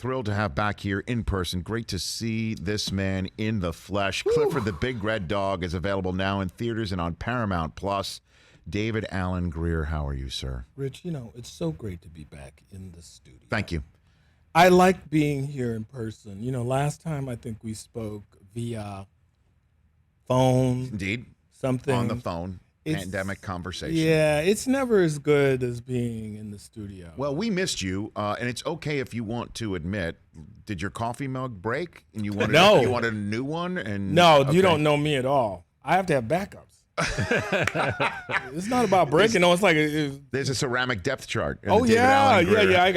thrilled to have back here in person. Great to see this man in the flesh. Clifford the Big Red Dog is available now in theaters and on Paramount Plus. David Alan Grier, how are you, sir? Rich, it's so great to be back in the studio. Thank you. I like being here in person. Last time I think we spoke via phone. Indeed. Something. On the phone. Pandemic conversation. Yeah, it's never as good as being in the studio. Well, we missed you, and it's okay if you want to admit. Did your coffee mug break, and you wanted No. you wanted a new one? And No, okay. You don't know me at all. I have to have backups. It's not about breaking. No, it's like there's a ceramic depth chart. Oh yeah.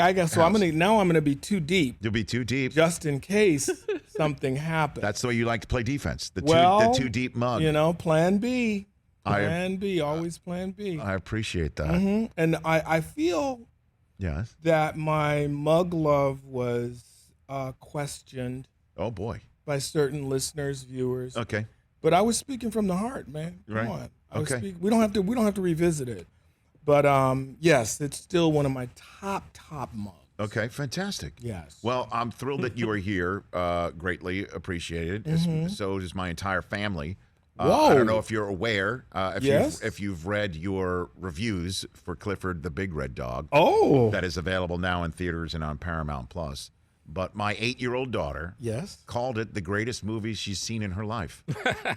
I guess so. I'm gonna be too deep. You'll be too deep, just in case something happens. That's the way you like to play defense. The too deep mug. Plan B. Plan B, always plan B. I appreciate that. Mm-hmm. And I feel that my mug love was questioned. Oh boy. By certain listeners, viewers. Okay. But I was speaking from the heart, man. Come on. Okay. We don't have to revisit it. But yes, it's still one of my top mugs. Okay, fantastic. Yes. Well, I'm thrilled that you are here. Greatly appreciated. So does my entire family. Whoa. I don't know if you're aware, Yes. if you've read your reviews for Clifford the Big Red Dog. Oh. That is available now in theaters and on Paramount Plus. But my 8-year-old daughter called it the greatest movie she's seen in her life.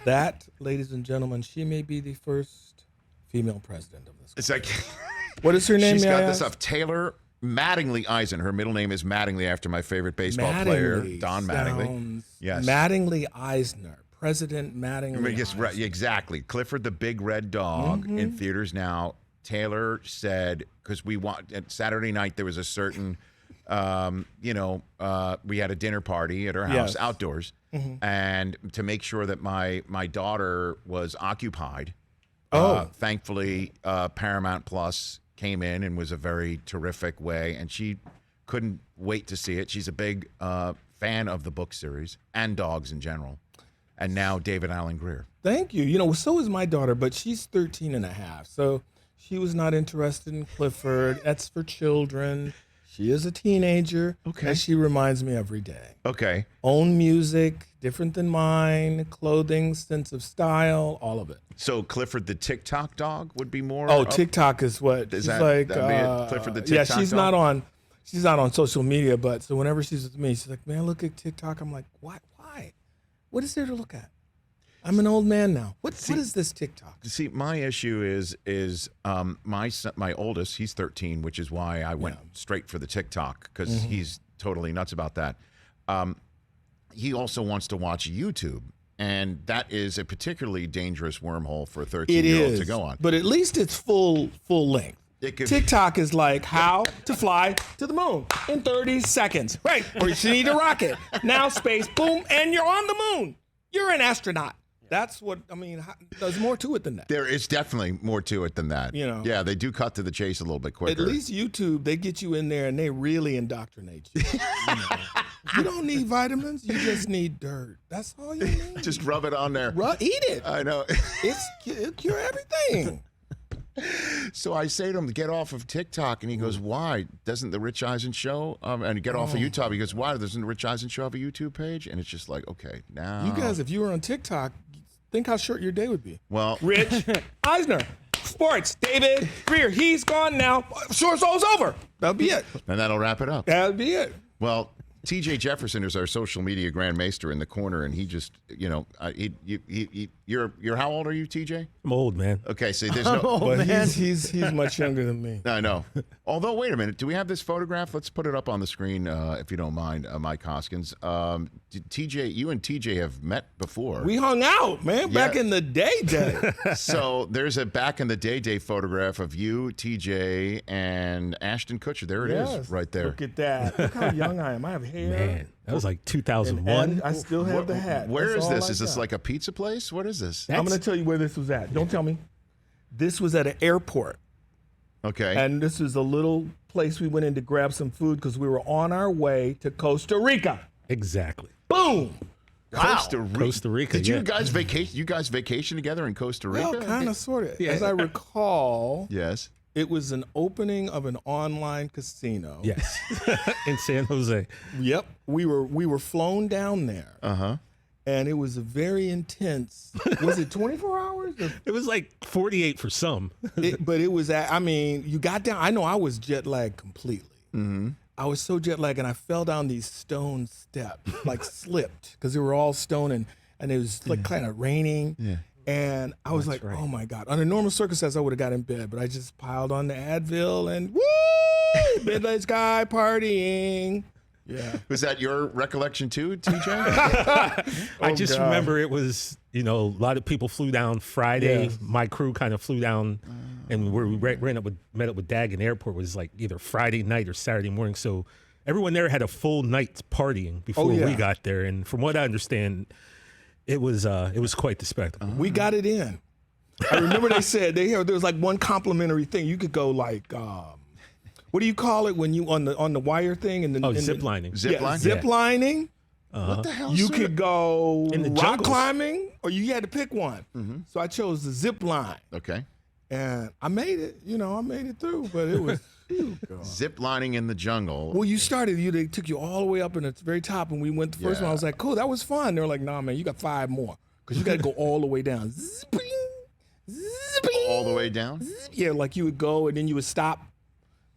That, ladies and gentlemen, she may be the first female president of this country. It's like, what is her name? She's got this up. Taylor Mattingly Eisen. Her middle name is Mattingly after my favorite baseball player, Don Mattingly. Yes. Mattingly Eisner. President Mattingly. Yes, right, exactly. Clifford the Big Red Dog in theaters now. Taylor said, because at Saturday night there was a certain, we had a dinner party at her house outdoors, and to make sure that my daughter was occupied, thankfully Paramount Plus came in and was a very terrific way, and she couldn't wait to see it. She's a big fan of the book series and dogs in general. And now David Alan Grier. Thank you. So is my daughter, but she's 13 and a half. So she was not interested in Clifford. That's for children. She is a teenager. Okay. And she reminds me every day. Okay. Own music, different than mine, clothing, sense of style, all of it. So Clifford the TikTok dog would be more? Oh, TikTok is what? Is she's that like, Clifford the TikTok she's dog? She's not on social media, but so whenever she's with me, she's like, man, look at TikTok. I'm like, why? What is there to look at? I'm an old man now. What is this TikTok? See, my issue is my son, my oldest, he's 13, which is why I went straight for the TikTok, because he's totally nuts about that. He also wants to watch YouTube, and that is a particularly dangerous wormhole for a 13-year-old to go on. But at least it's full length. TikTok is like how to fly to the moon in 30 seconds. Right. Or you need a rocket. Now space, boom, and you're on the moon. You're an astronaut. That's what, there's more to it than that. There is definitely more to it than that. Yeah, they do cut to the chase a little bit quicker. At least YouTube, they get you in there and they really indoctrinate you. You don't need vitamins. You just need dirt. That's all you need. Just rub it on there. Eat it. I know. It'll cure everything. So I say to him, get off of TikTok. And he goes, why? Doesn't the Rich Eisen Show? And get off of YouTube. He goes, why? Doesn't the Rich Eisen Show have a YouTube page? And it's just like, okay, now. You guys, if you were on TikTok, think how short your day would be. Well. Rich Eisner, sports, David Grier, he's gone now. Short show's over. That'll be it. And that'll wrap it up. That'll be it. Well, TJ Jefferson is our social media grand maester in the corner, and he just, you're how old are you, TJ? I'm old, man. Okay, so there's but he's much younger than me. I know. Although, wait a minute, do we have this photograph? Let's put it up on the screen, if you don't mind, Mike Hoskins. TJ, you and TJ have met before. We hung out, man, back in the day. So there's a back in the day photograph of you, TJ, and Ashton Kutcher. There it is, right there. Look at that. Look how young I am. I have hair. Man, that was like 2001. And I still have the hat. Where is this? Is this like a pizza place? What is this? I'm going to tell you where this was at. Don't tell me. This was at an airport. Okay. And this is a little place we went in to grab some food because we were on our way to Costa Rica. Exactly. Boom. Costa Rica. Costa Rica. Did you guys vacation? You guys vacation together in Costa Rica? Well, kind of, sort of. Yeah. As I recall, yes, It was an opening of an online casino. Yes, in San Jose. Yep, we were flown down there. And it was a very intense. Was it 24 hours? It was like 48 for some. But it was. I mean, you got down. I know I was jet lagged completely. I was so jet lagged, and I fell down these stone steps, like slipped, because they were all stone, and it was like kind of raining. Yeah. And I was like, oh my God. Under normal circumstances, I would have got in bed, but I just piled on the Advil and woo! Midnight sky partying. Yeah. Was that your recollection too, TJ? I just remember it was, a lot of people flew down Friday. Yeah. My crew kind of flew down, and we met up with Dag in the airport. It was like either Friday night or Saturday morning. So everyone there had a full night partying before we got there. And from what I understand, it was quite the spectacle. We got it in. I remember they said there was like one complimentary thing. You could go like, what do you call it when you on the wire thing and then zip lining? Zip lining. What the hell? You could go in the rock jungles. Climbing, or you had to pick one. So I chose the zip line. Okay. And I made it. I made it through, but it was zip lining in the jungle. Well, they took you all the way up in the very top, and we went the first one. I was like, cool, that was fun. They were like, nah, man, you got 5 more because you got to go all the way down. Zipping, zipping, all the way down. Yeah, like you would go and then you would stop.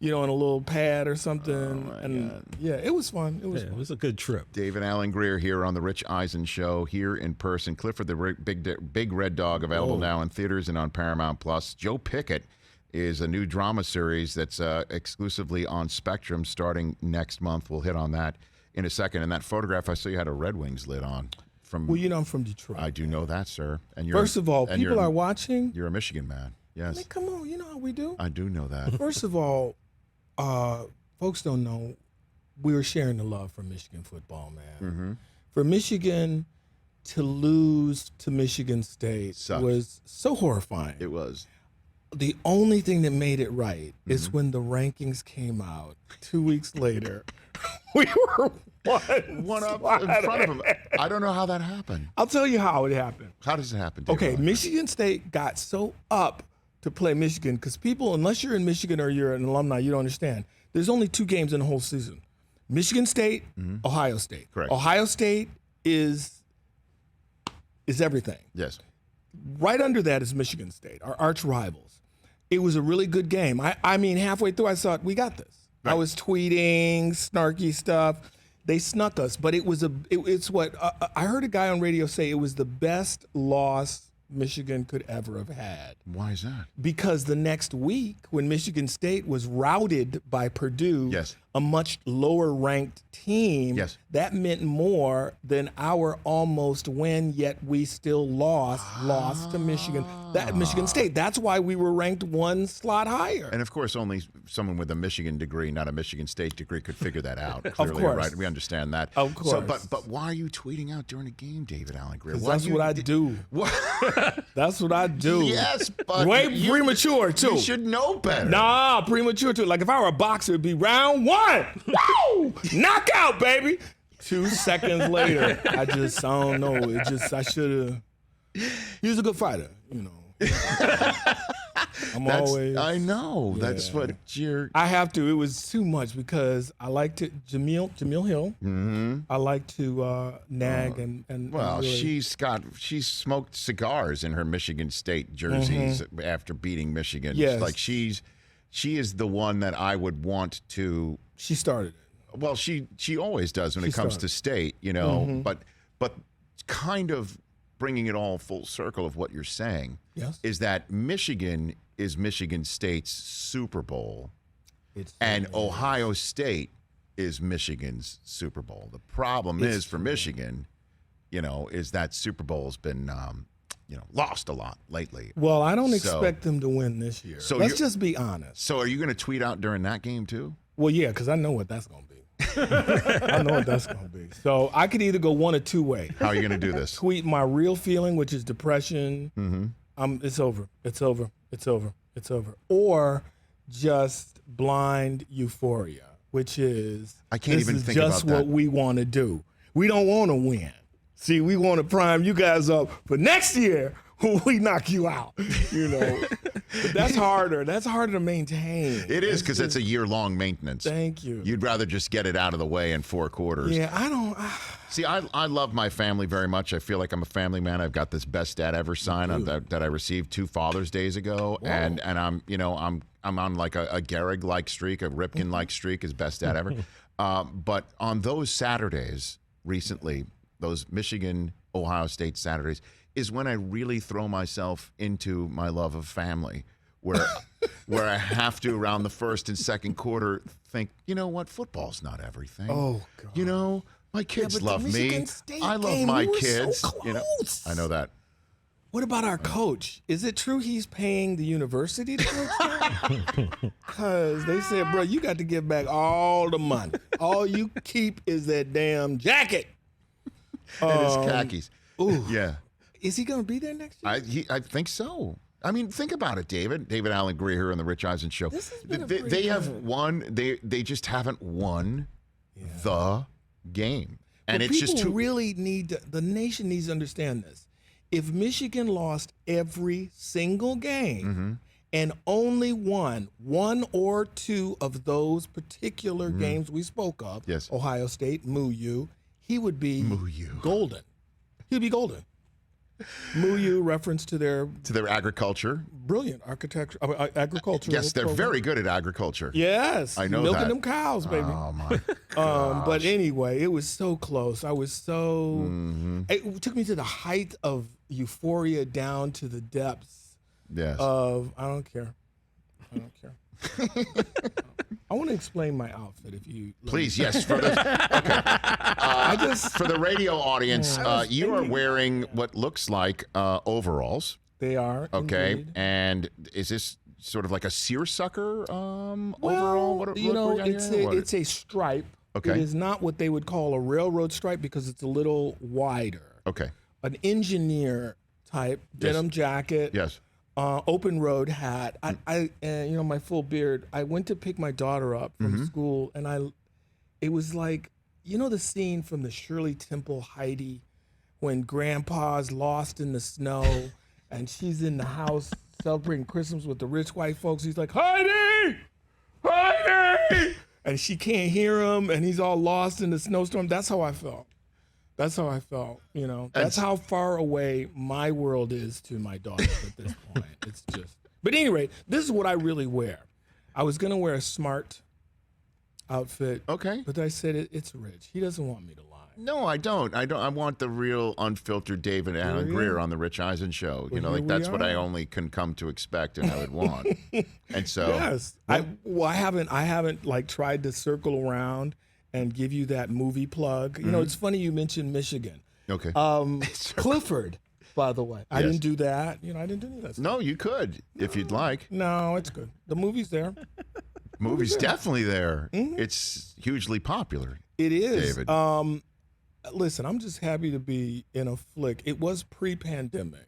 On a little pad or something. God. Yeah, it was fun. It was a good trip. David Alan Grier here on the Rich Eisen Show, here in person. Clifford the Big Red Dog, available now in theaters and on Paramount Plus. Joe Pickett is a new drama series that's exclusively on Spectrum starting next month. We'll hit on that in a second. And that photograph, I saw you had a Red Wings lid on. Well, I'm from Detroit. I do know that, sir. And First of all, people are watching. You're a Michigan man. Yes. I mean, come on, you know how we do. I do know that. First of all, folks don't know we were sharing the love for Michigan football, man. For Michigan to lose to Michigan State was so horrifying. It was. The only thing that made it right is when the rankings came out 2 weeks later. We were one up in front of them. I don't know how that happened. I'll tell you how it happened. How does it happen? Okay, Michigan State got so up to play Michigan, because people, unless you're in Michigan or you're an alumni, you don't understand. There's only 2 games in the whole season. Michigan State, Ohio State. Correct. Ohio State is everything. Yes. Right under that is Michigan State, our arch rivals. It was a really good game. I mean, halfway through, I thought, we got this. Right. I was tweeting snarky stuff. They snuck us, but it's what I heard a guy on radio say it was the best loss Michigan could ever have had. Why is that? Because the next week, when Michigan State was routed by Purdue, a much lower ranked team, that meant more than our almost win, yet we still lost to Michigan. Michigan State. That's why we were ranked 1 slot higher. And of course, only someone with a Michigan degree, not a Michigan State degree, could figure that out. Clearly, of course. Right? We understand that. Of course. So, but why are you tweeting out during a game, David Alan Grier? That's what I do. That's what I do. Yes, but premature too. You should know better. Nah, premature too. Like if I were a boxer, it'd be round 1. Woo! Knockout, baby. 2 seconds later, I don't know. I should have. He was a good fighter, I know. Yeah. That's what you're. I have to. It was too much because I like to Jamil Hill. I like to nag and. Well, really... she's smoked cigars in her Michigan State jerseys after beating Michigan. Yes. Like she is the one that I would want to. She started it. Well, she always does when it comes to state, but kind of bringing it all full circle of what you're saying is that Michigan is Michigan State's Super Bowl, and Ohio State is Michigan's Super Bowl. The problem is for Michigan, is that Super Bowl's been lost a lot lately. Well, I don't expect them to win this year. So let's just be honest. So are you going to tweet out during that game too? Well, yeah, because I know what that's going to be. I know what that's going to be. So I could either go one or 2 ways. How are you going to do this? Tweet my real feeling, which is depression. It's over. It's over. It's over. It's over. Or just blind euphoria, which is I can't even think just about that. What we want to do. We don't want to win. See, we want to prime you guys up for next year we knock you out, you know. But that's harder. That's harder to maintain. It is, because it's a year-long maintenance. Thank you. You'd rather just get it out of the way in 4 quarters. Yeah, I don't. See, I love my family very much. I feel like I'm a family man. I've got this best dad ever sign that I received 2 Father's Days ago, and I'm on like a Gehrig-like streak, a Ripken-like streak as best dad ever. But on those Saturdays recently, those Michigan, Ohio State Saturdays, is when I really throw myself into my love of family, where I have to, around the first and second quarter, think, you know what, football's not everything. Oh, God. You know, my kids love me. I love my kids. So close. You know, I know that. What about our coach? Is it true he's paying the university to coach? Because they said, bro, you got to give back all the money. All you keep is that damn jacket. And his khakis. Ooh. Yeah. Is he going to be there next year? I think so. I mean, think about it, David. David Allen Grier on the Rich Eisen Show. They have won. They just haven't won the game, and but it's just too. Really the nation needs to understand this. If Michigan lost every single game and only won 1 or 2 of those particular games we spoke of, Ohio State, MooU, he would be golden. He'd be golden. MooU, reference to their agriculture. Brilliant agriculture. Yes, they're very good at agriculture. Yes, I know milking that. them cows, baby. Oh my gosh. But anyway, it was so close. I was so. It took me to the height of euphoria, down to the depths. Yes. Of I don't care. I want to explain my outfit, if you please. Yes, for the for the radio audience, you are wearing what looks like overalls. They are okay, indeed. And is this sort of like a seersucker overall? It's a stripe. Okay, it is not what they would call a railroad stripe because it's a little wider. Okay, an engineer type denim jacket. Yes. Open road hat. My full beard. I went to pick my daughter up from school, and it was like, the scene from the Shirley Temple Heidi, when Grandpa's lost in the snow, and she's in the house celebrating Christmas with the rich white folks. He's like, Heidi, Heidi, and she can't hear him, and he's all lost in the snowstorm. That's how I felt. That's how I felt, That's how far away my world is to my daughter at this point. It's just. But anyway, this is what I really wear. I was gonna wear a smart outfit. Okay. But I said it's Rich. He doesn't want me to lie. No, I don't. I want the real unfiltered David Allen Grier on the Rich Eisen Show. Well, that's what I only can come to expect and I would want. And so yes, I haven't like tried to circle around and give you that movie plug. It's funny you mentioned Michigan. Okay. Clifford, by the way. I didn't do that. I didn't do any of that stuff. No, you could if you'd like. No, it's good. The movie's there. Movie's definitely there. It's hugely popular. It is. David. Listen, I'm just happy to be in a flick. It was pre-pandemic.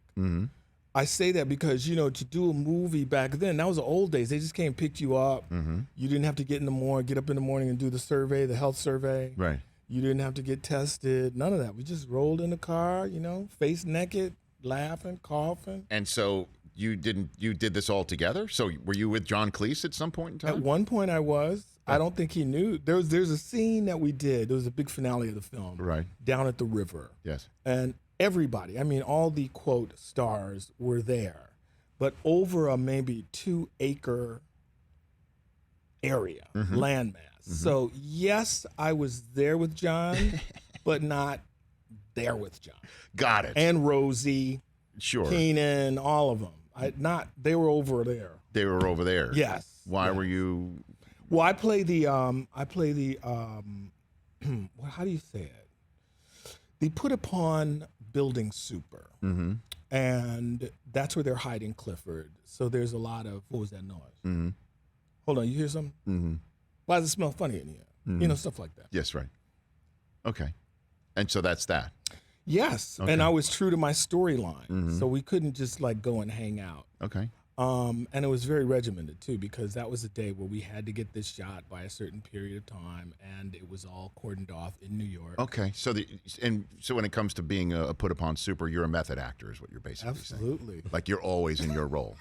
I say that because, to do a movie back then, that was the old days. They just came and picked you up. You didn't have to get up in the morning and do the survey, the health survey. Right. You didn't have to get tested. None of that. We just rolled in the car, face naked, laughing, coughing. And so you did this all together? So were you with John Cleese at some point in time? At one point I was. I don't think he knew. There's a scene that we did. There was a big finale of the film. Right. Down at the river. Yes. And everybody, all the quote stars were there, but over a maybe 2-acre area, landmass. So yes, I was there with John, but not there with John. Got it. And Rosie, sure, Keenan, all of them. They were over there. They were over there. Yes. Why were you? Well, I play the how do you say it? The put upon building super. And that's where they're hiding Clifford. So there's a lot of, what was that noise? Hold on, you hear something? Why does it smell funny in here? Stuff like that. Yes, right. Okay. And so that's that. Yes. Okay. And I was true to my storyline. So we couldn't just like go and hang out. Okay. And it was very regimented too, because that was a day where we had to get this shot by a certain period of time, and it was all cordoned off in New York. Okay, so when it comes to being a put upon super, you're a method actor, is what you're basically saying. Absolutely. Like you're always in your role.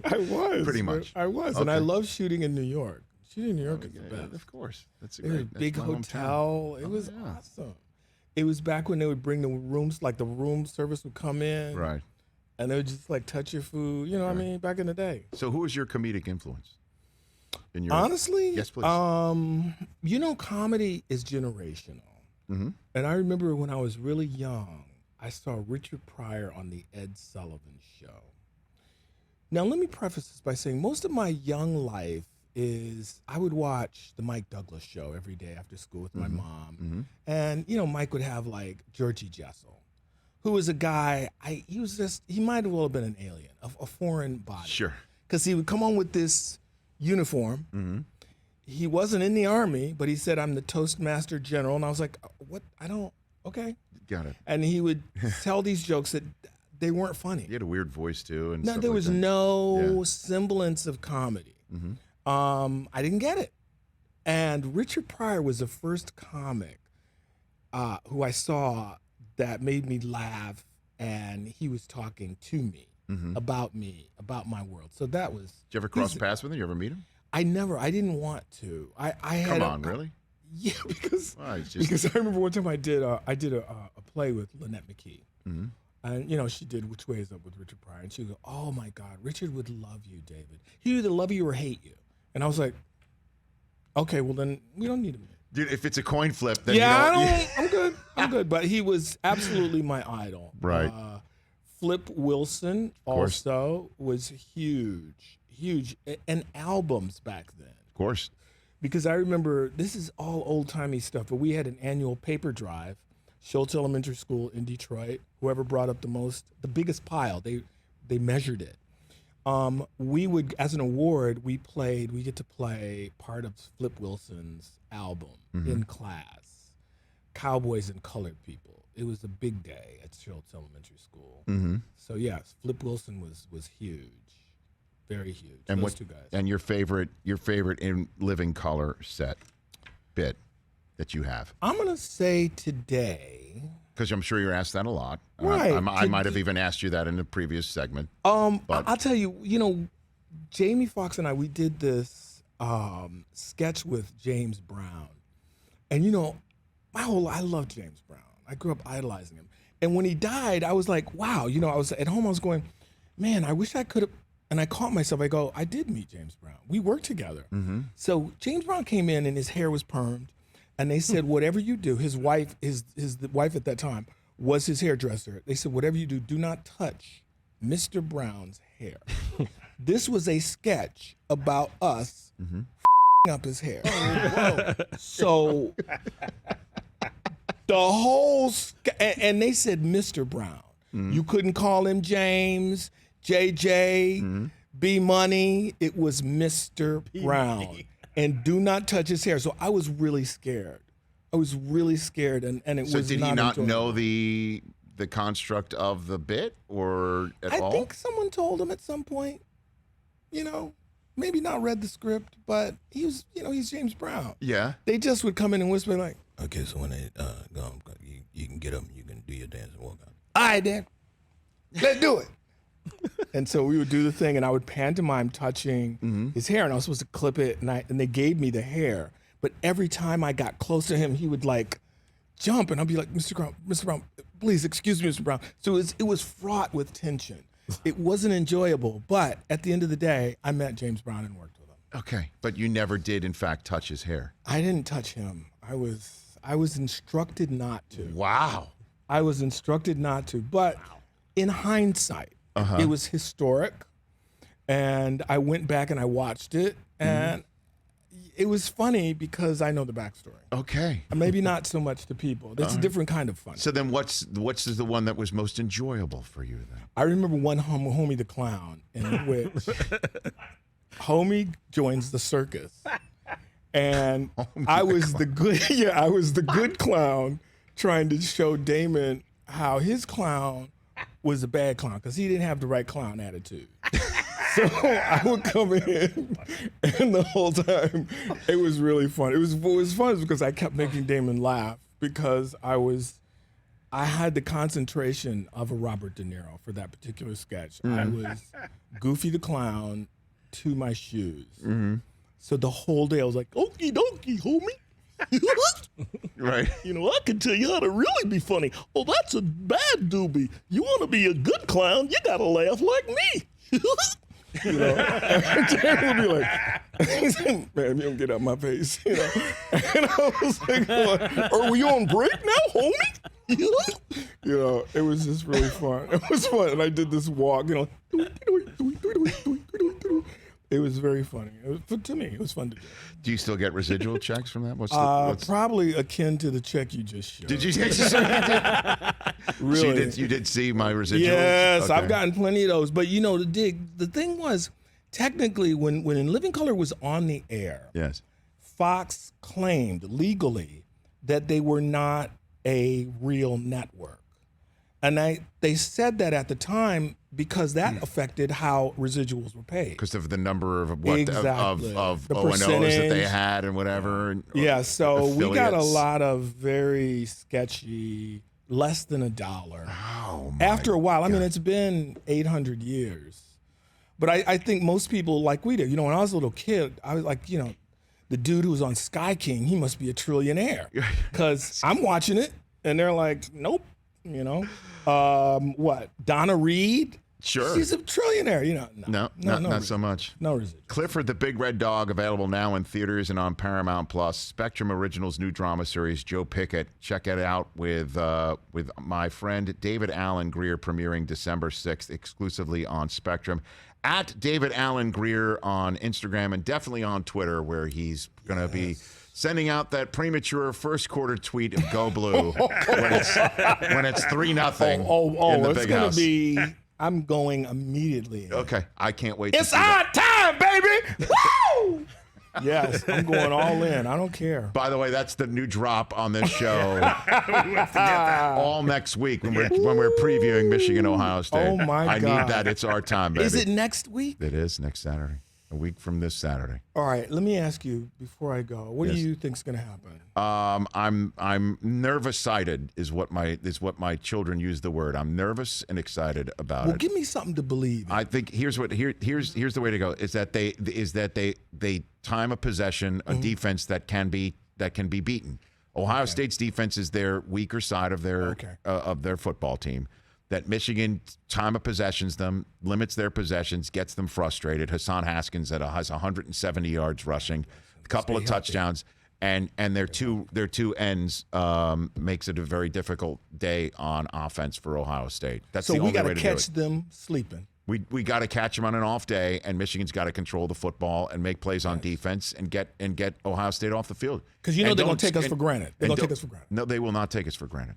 I was pretty much. I was, and I love shooting in New York. Shooting in New York is the best. Of course, that's a big hotel. It was awesome. It was back when they would bring the rooms, like the room service would come in, right? And they would just like touch your food. You know what I mean? Back in the day. So who was your comedic influence? Honestly? Yes, please. Comedy is generational. Mm-hmm. And I remember when I was really young, I saw Richard Pryor on the Ed Sullivan Show. Now, let me preface this by saying most of my young life is I would watch the Mike Douglas Show every day after school with my mom. Mm-hmm. And, Mike would have like Georgie Jessel, who was a guy, he might as well have been an alien, a foreign body. Sure. Because he would come on with this uniform. Mm-hmm. He wasn't in the Army, but he said, I'm the Toastmaster General. And I was like, what? Okay. Got it. And he would tell these jokes that they weren't funny. He had a weird voice too. And no, there was no semblance of comedy. Mm-hmm. I didn't get it. And Richard Pryor was the first comic who I saw that made me laugh, and he was talking to me, about my world. So that was. Did you ever cross paths with him? You ever meet him? I didn't want to. Really? Yeah, because I remember one time I did a play with Lynette McKee. Mm-hmm. And, she did Which Way Is Up with Richard Pryor. And she would go, oh, my God, Richard would love you, David. He would either love you or hate you. And I was like, okay, well, then we don't need him. Dude, if it's a coin flip, then I'm good. I'm good. But he was absolutely my idol. Right. Flip Wilson also was huge. And albums back then. Of course. Because I remember, this is all old-timey stuff, but we had an annual paper drive, Schultz Elementary School in Detroit. Whoever brought up the biggest pile, they measured it. We would, as an award, we get to play part of Flip Wilson's album in class, Cowboys and Colored People. It was a big day at Schultz Elementary School. Mm-hmm. So yes, Flip Wilson was huge, very huge. And those two guys. And your favorite in living color set bit that you have? I'm gonna say today. Because I'm sure you're asked that a lot. Right. I might have even asked you that in the previous segment. I'll tell you, Jamie Foxx and we did this sketch with James Brown. And, I love James Brown. I grew up idolizing him. And when he died, I was like, wow. I was at home, I was going, man, I wish I could have. And I caught myself. I go, I did meet James Brown. We worked together. Mm-hmm. So James Brown came in and his hair was permed. And they said, whatever you do, his wife, the wife at that time, was his hairdresser. They said, whatever you do not touch Mr. Brown's hair. This was a sketch about us up his hair. So the whole, and they said, Mr. Brown. You couldn't call him James, JJ, B Money. It was Mr. Brown. And do not touch his hair. So I was really scared. And it was. So did he not know the construct of the bit or at all? I think someone told him at some point. Maybe not read the script, but he was. He's James Brown. Yeah. They just would come in and whisper like, "Okay, so when they go, you can get up, you can do your dance and walk out. All right, then, let's do it." And so we would do the thing, and I would pantomime touching his hair, and I was supposed to clip it, and they gave me the hair. But every time I got close to him, he would like jump, and I'd be like, Mr. Brown, please excuse me, Mr. Brown. So it was fraught with tension. It wasn't enjoyable, but at the end of the day, I met James Brown and worked with him. Okay, but you never did, in fact, touch his hair. I didn't touch him. I was instructed not to. Wow. I was instructed not to, but in hindsight. It was historic, and I went back and I watched it, and it was funny because I know the backstory. Okay. Maybe not so much to people. That's a different kind of funny. So then what's the one that was most enjoyable for you then? I remember one Homie the Clown in which Homie joins the circus, and I was the good clown trying to show Damon how his clown was a bad clown because he didn't have the right clown attitude. So I would come in, and the whole time it was really fun. It was fun because I kept making Damon laugh because I had the concentration of a Robert De Niro for that particular sketch. I was Goofy the Clown to my shoes. So the whole day I was like, okie dokie, homie. Right. You know, I can tell you how to really be funny. Oh, that's a bad doobie. You want to be a good clown, you got to laugh like me. You know, and Damon would be like, man, you don't get out my face. You know, and I was like, are we on break now, homie? You know, it was just really fun. It was fun, and I did this walk. You know, it was very funny. To me, it was fun to do. Do you still get residual checks from that? What's probably akin to the check you just showed. Did you? Really? So you did see my residuals? Yes, okay. I've gotten plenty of those. But you know, the thing was, technically, when In Living Color was on the air, yes, Foxx claimed legally that they were not a real network. And they said that at the time because that affected how residuals were paid. Because of the number of what Exactly. of The O&Os that they percentage. had and whatever. And Yeah, so we got a affiliates. lot of very sketchy, less than $1. Oh, my After a while, I mean, God. it's been 800 years. But I think most people, like we did, you know, when I was a little kid, I was like, you know, the dude who was on Sky King, he must be a trillionaire. Because I'm watching it, and they're like, nope, you know. What? Donna Reed? Sure. She's a trillionaire, you know. No, not so much. No residual. Clifford the Big Red Dog, available now in theaters and on Paramount Plus. Spectrum Originals new drama series, Joe Pickett. Check it out with my friend David Allen Grier, premiering December 6th exclusively on Spectrum. At David Allen Grier on Instagram and definitely on Twitter, where he's going to be sending out that premature first quarter tweet of Go Blue when it's 3-0 in the it's big gonna house. be. I'm going immediately. Okay, I can't wait. It's to see our that. time, baby. Woo! Yes, I'm going all in. I don't care. By the way, that's the new drop on this show. All next week when we're previewing Michigan, Ohio State. Oh my I God. need that. It's our time, baby. Is it next week? It is next Saturday. A week from this Saturday. All right. Let me ask you before I go. What do you think's going to happen? I'm nervous-sided is what my children use the word. I'm nervous and excited about Well, it. give me something to believe in. I think here's the way to go. Is that they time a possession, a defense that can be beaten. Ohio State's defense is their weaker side of their football team. That Michigan time of possessions them, limits their possessions, gets them frustrated. Hassan Haskins has 170 yards rushing, a couple of touchdowns, and their two ends makes it a very difficult day on offense for Ohio State. That's so the we only got way to to catch do it. them sleeping. We got to catch them on an off day, and Michigan's got to control the football and make plays on defense and get Ohio State off the field. Because you know And they're going to don't- take us and- for granted. They're and going to take don't- us for granted. No, they will not take us for granted.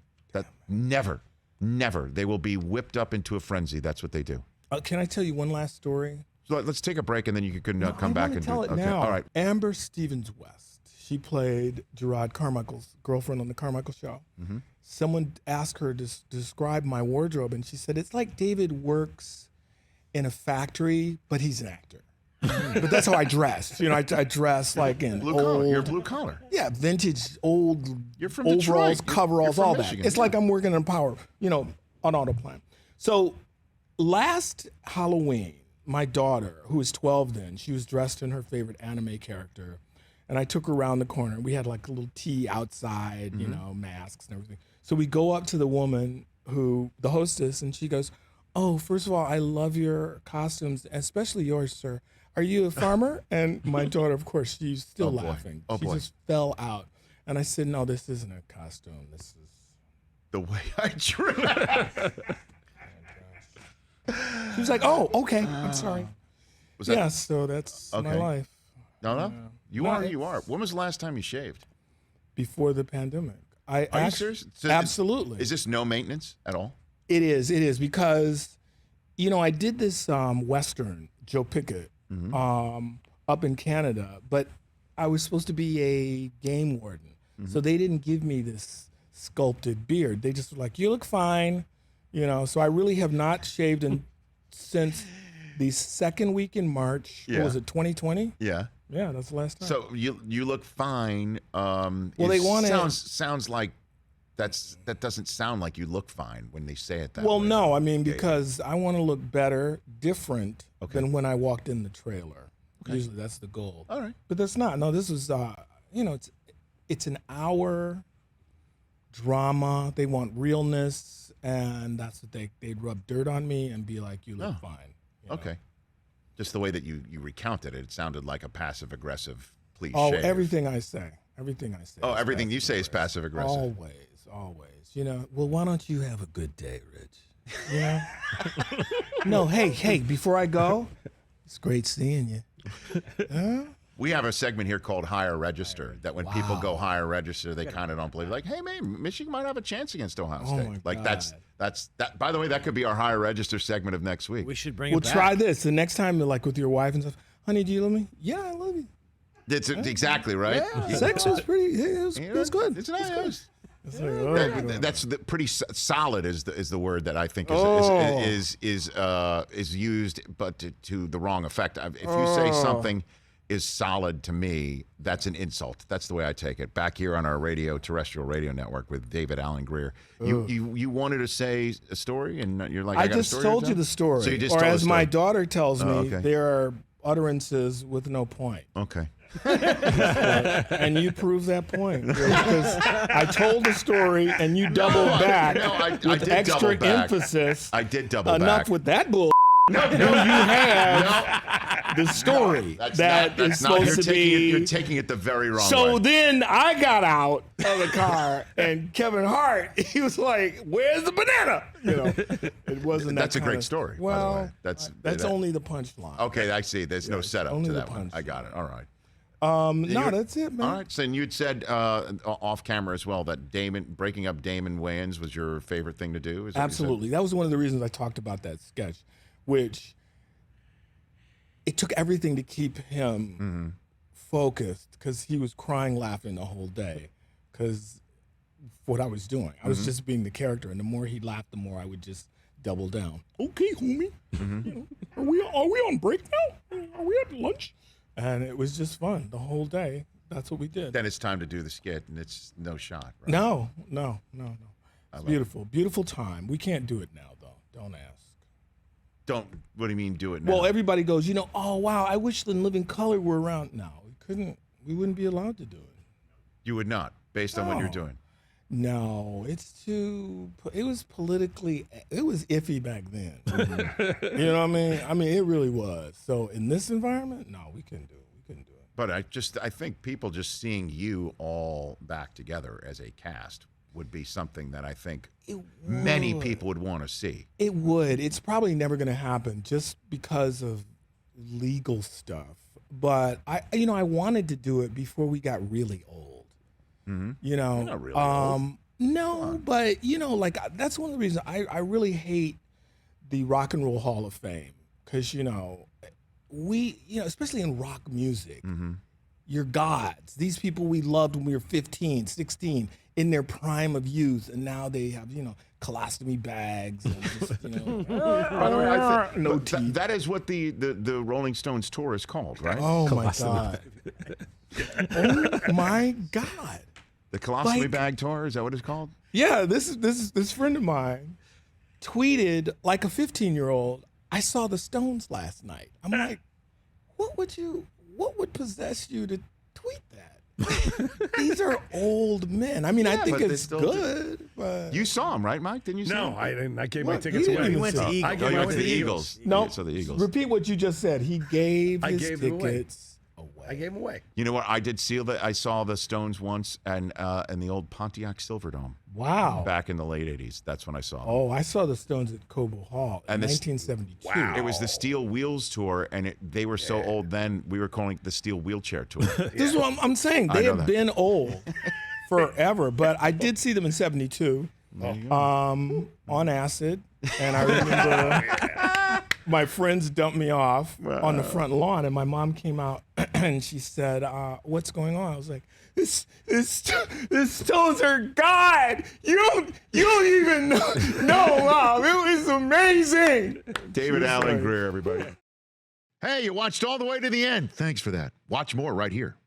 Never. They will be whipped up into a frenzy. That's what they do. Can I tell you one last story? So let's take a break, and then you can come back and tell do it now. All right. Amber Stevens-West. She played Gerard Carmichael's girlfriend on the Carmichael Show. Mm-hmm. Someone asked her to describe my wardrobe, and she said, it's like David works in a factory, but he's an actor. But that's how I dress. You know, I dress like in Blue collar. old, You're blue collar. yeah, vintage, old You're from overalls, Detroit. coveralls, You're from all Michigan, that. It's yeah. like I'm working in power, you know, on Autoplan. So last Halloween, my daughter, who was 12 then, she was dressed in her favorite anime character. And I took her around the corner. We had like a little tea outside, you know, masks and everything. So we go up to the woman the hostess, and she goes, oh, first of all, I love your costumes, especially yours, sir. Are you a farmer? And my daughter, of course, she's still laughing. Oh, she boy. just fell out. And I said, no, this isn't a costume. This is... The way I dress. She was like, oh, okay. I'm sorry. Was that? Yeah, so that's my Okay. life No. You No, are. it's- You are. When was the last time you shaved? before the pandemic. Are you serious? So absolutely. Is this no maintenance at all? It is because, you know, I did this Western, Joe Pickett, up in Canada, but I was supposed to be a game warden. So they didn't give me this sculpted beard. They just were like, you look fine, So I really have not shaved since the second week in March. Yeah. What was it, 2020? Yeah. Yeah, that's the last time. So you look fine. They want to. Sounds like that doesn't sound like you look fine when they say it that way. Well, no, I mean, Okay. because I want to look better, different than when I walked in the trailer. Okay. Usually that's the goal. All right. But that's not. No, this is, it's an hour drama. They want realness, and that's what they'd rub dirt on me and be like, you look fine. Okay. Just the way that you recounted it sounded like a passive-aggressive please Oh, shave. everything I say. Everything I say. Oh, everything you say is passive-aggressive. Always. Well, why don't you have a good day, Rich? No, hey, before I go, it's great seeing you. We have a segment here called Higher Register, that when people go higher register, they kind of don't believe. Like, hey, man, Michigan might have a chance against Ohio State. My God. That's that. By the way, that could be our Higher Register segment of next week. We should bring it back. We'll try this. The next time, like with your wife and stuff, honey, do you love me? Yeah, I love you. That's exactly right. Yeah. Sex was pretty, it was good. It's nice. That's pretty solid is the word that I think is used, but to the wrong effect. If you say something is solid to me, that's an insult. That's the way I take it. Back here on our terrestrial radio network with David Allen Greer. You wanted to say a story, and you're like, I just told you the story. So you just or told as my daughter tells me, okay. there are utterances with no point. Okay. And you prove that point because I told the story and you doubled back with extra emphasis. I did double back. Enough with that bull. You have the story that is supposed to be. You're taking it the very wrong way. So then I got out of the car and Kevin Hart, he was like, "Where's the banana?" It wasn't that. That's a great story. Well, by the way. that's only the punchline. Okay, I see. There's no setup only to the that one. I got it. All right. No, that's it, man. All right. So you'd said off camera as well that breaking up Damon Wayans was your favorite thing to do. Is that Absolutely. That was one of the reasons I talked about that sketch, which it took everything to keep him focused because he was crying, laughing the whole day because what I was doing. I was just being the character, and the more he laughed, the more I would just double down. Okay, homie. Are we on break now? Are we at lunch? And it was just fun the whole day. That's what we did. Then it's time to do the skit, and it's no shot, right? No. It's beautiful. Beautiful time. We can't do it now, though. Don't ask. What do you mean do it now? Well, everybody goes, oh, wow, I wish the Living Color were around. No, we wouldn't be allowed to do it. You would not, based on what you're doing. No, it was iffy back then. You know what I mean? I mean, it really was. So in this environment, no, we couldn't do it. But I think people just seeing you all back together as a cast would be something that I think many people would want to see. It would. It's probably never going to happen just because of legal stuff. But I wanted to do it before we got really old. Mm-hmm. You're not really old. No, but that's one of the reasons I really hate the Rock and Roll Hall of Fame because we especially in rock music, you're gods. These people we loved when we were 15, 16, in their prime of youth, and now they have colostomy bags and just By the way, I think no teeth. That is what the Rolling Stones tour is called, right? Oh my God! Oh my God! The colostomy bag tour, is that what it's called? Yeah, this friend of mine tweeted like a 15-year-old, I saw the Stones last night. I'm like, what would possess you to tweet that? These are old men. I mean, I think it's good. But you saw him, right, Mike? Didn't you see him? No, I didn't. I gave my tickets away. He went to Eagles. I went to the Eagles. No, so the Eagles. Repeat what you just said. He gave his tickets away. I gave them away. You know what? I saw the Stones once and in the old Pontiac Silverdome. Wow. Back in the late 80s. That's when I saw them. Oh, I saw the Stones at Cobo Hall in 1972. Wow. It was the Steel Wheels tour, and they were so old then, we were calling it the Steel Wheelchair Tour. This is what I'm saying. They have been old forever, but I did see them in 72 on acid, and I remember my friends dumped me off on the front lawn, and my mom came out and she said, "What's going on?" I was like, "This Stones are God. You don't even know, Mom. It was amazing. David Allen Grier, everybody. Hey, you watched all the way to the end. Thanks for that. Watch more right here.